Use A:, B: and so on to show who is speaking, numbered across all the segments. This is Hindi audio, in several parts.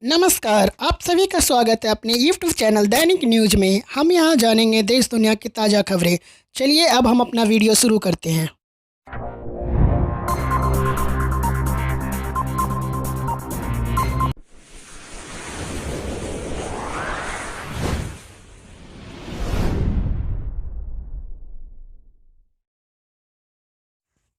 A: नमस्कार, आप सभी का स्वागत है अपने YouTube चैनल दैनिक न्यूज़ में। हम यहाँ जानेंगे देश दुनिया की ताज़ा खबरें। चलिए अब हम अपना वीडियो शुरू करते हैं।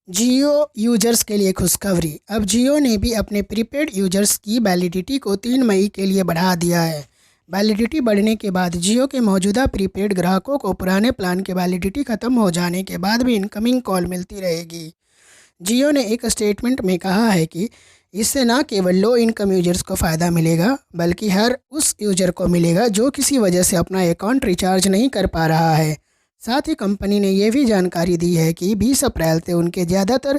A: जियो यूजर्स के लिए खुशखबरी। अब जियो ने भी अपने प्रीपेड यूजर्स की वैलिडिटी को 3 मई के लिए बढ़ा दिया है। वैलिडिटी बढ़ने के बाद जियो के मौजूदा प्रीपेड ग्राहकों को पुराने प्लान की वैलिडिटी ख़त्म हो जाने के बाद भी इनकमिंग कॉल मिलती रहेगी। जियो ने एक स्टेटमेंट में कहा है कि इससे न केवल लो इनकम यूजर्स को फ़ायदा मिलेगा, बल्कि हर उस यूज़र को मिलेगा जो किसी वजह से अपना अकाउंट रिचार्ज नहीं कर पा रहा है। साथ ही कंपनी ने यह भी जानकारी दी है कि 20 अप्रैल से उनके ज़्यादातर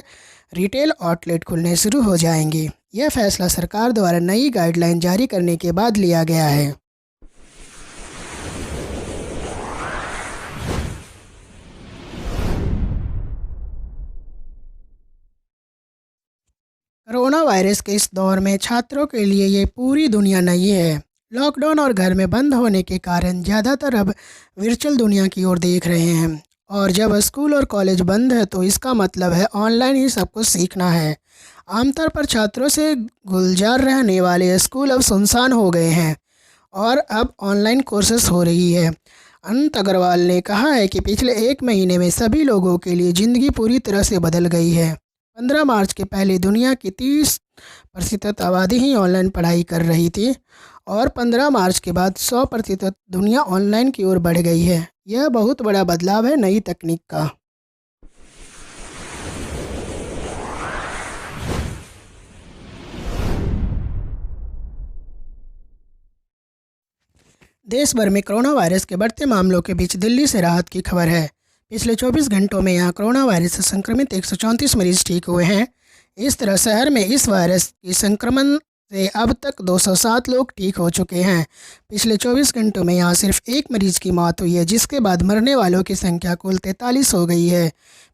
A: रिटेल आउटलेट खुलने शुरू हो जाएंगे। यह फैसला सरकार द्वारा नई गाइडलाइन जारी करने के बाद लिया गया है। कोरोना वायरस के इस दौर में छात्रों के लिए ये पूरी दुनिया नई है। लॉकडाउन और घर में बंद होने के कारण ज़्यादातर अब वर्चुअल दुनिया की ओर देख रहे हैं, और जब स्कूल और कॉलेज बंद है तो इसका मतलब है ऑनलाइन ही सब कुछ सीखना है। आमतौर पर छात्रों से गुलजार रहने वाले स्कूल अब सुनसान हो गए हैं और अब ऑनलाइन कोर्सेस हो रही है। अनंत अग्रवाल ने कहा है कि पिछले 1 महीने में सभी लोगों के लिए ज़िंदगी पूरी तरह से बदल गई है। 15 मार्च के पहले दुनिया की 30% आबादी ही ऑनलाइन पढ़ाई कर रही थी, और 15 मार्च के बाद 100% दुनिया ऑनलाइन की ओर बढ़ गई है। यह बहुत बड़ा बदलाव है नई तकनीक का। देश भर में कोरोना वायरस के बढ़ते मामलों के बीच दिल्ली से राहत की खबर है। पिछले 24 घंटों में यहाँ कोरोना वायरस से संक्रमित 134 मरीज ठीक हुए हैं। इस तरह शहर में इस वायरस के संक्रमण से अब तक 207 लोग ठीक हो चुके हैं। पिछले 24 घंटों में यहाँ सिर्फ एक मरीज की मौत हुई है, जिसके बाद मरने वालों की संख्या कुल 43 हो गई है।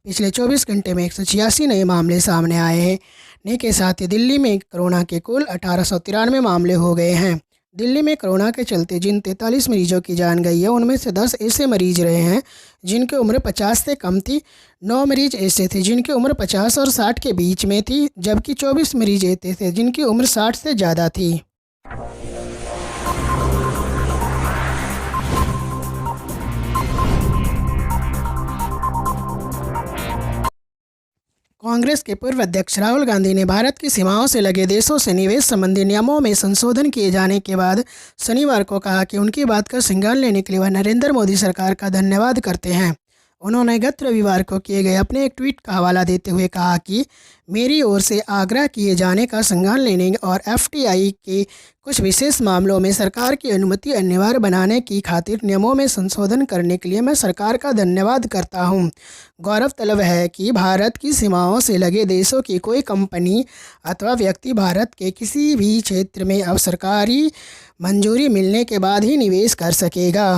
A: पिछले 24 घंटे में 186 नए मामले सामने आए हैं। के साथ ही दिल्ली में कोरोना के कुल 1893 मामले हो गए हैं। दिल्ली में कोरोना के चलते जिन 43 मरीजों की जान गई है, उनमें से 10 ऐसे मरीज रहे हैं जिनकी उम्र 50 से कम थी। 9 मरीज ऐसे थे जिनकी उम्र 50 और 60 के बीच में थी, जबकि 24 मरीज ऐसे थे जिनकी उम्र 60 से ज़्यादा थी। कांग्रेस के पूर्व अध्यक्ष राहुल गांधी ने भारत की सीमाओं से लगे देशों से निवेश संबंधी नियमों में संशोधन किए जाने के बाद शनिवार को कहा कि उनकी बात का संज्ञान लेने के लिए वह नरेंद्र मोदी सरकार का धन्यवाद करते हैं। उन्होंने गत रविवार को किए गए अपने एक ट्वीट का हवाला देते हुए कहा कि मेरी ओर से आग्रह किए जाने का संज्ञान लेने और एफटीआई के कुछ विशेष मामलों में सरकार की अनुमति अनिवार्य बनाने की खातिर नियमों में संशोधन करने के लिए मैं सरकार का धन्यवाद करता हूं। गौरतलब है कि भारत की सीमाओं से लगे देशों की कोई कंपनी अथवा व्यक्ति भारत के किसी भी क्षेत्र में अब सरकारी मंजूरी मिलने के बाद ही निवेश कर सकेगा।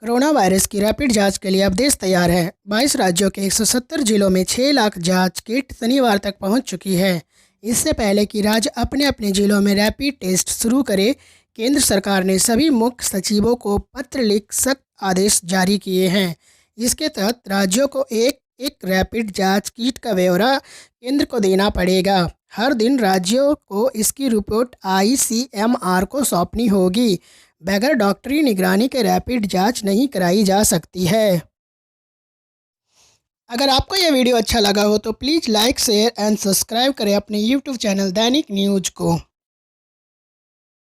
A: कोरोना वायरस की रैपिड जांच के लिए अब देश तैयार है। 22 राज्यों के 170 जिलों में 6 लाख जांच किट शनिवार तक पहुंच चुकी है। इससे पहले कि राज्य अपने अपने जिलों में रैपिड टेस्ट शुरू करे, केंद्र सरकार ने सभी मुख्य सचिवों को पत्र लिख सख्त आदेश जारी किए हैं। इसके तहत राज्यों को एक एक रैपिड जांच किट का ब्यौरा केंद्र को देना पड़ेगा। हर दिन राज्यों को इसकी रिपोर्ट ICMR को सौंपनी होगी। बगैर डॉक्टरी निगरानी के रैपिड जांच नहीं कराई जा सकती है। अगर आपको यह वीडियो अच्छा लगा हो तो please like, share and subscribe करें अपने YouTube चैनल दैनिक न्यूज़ को।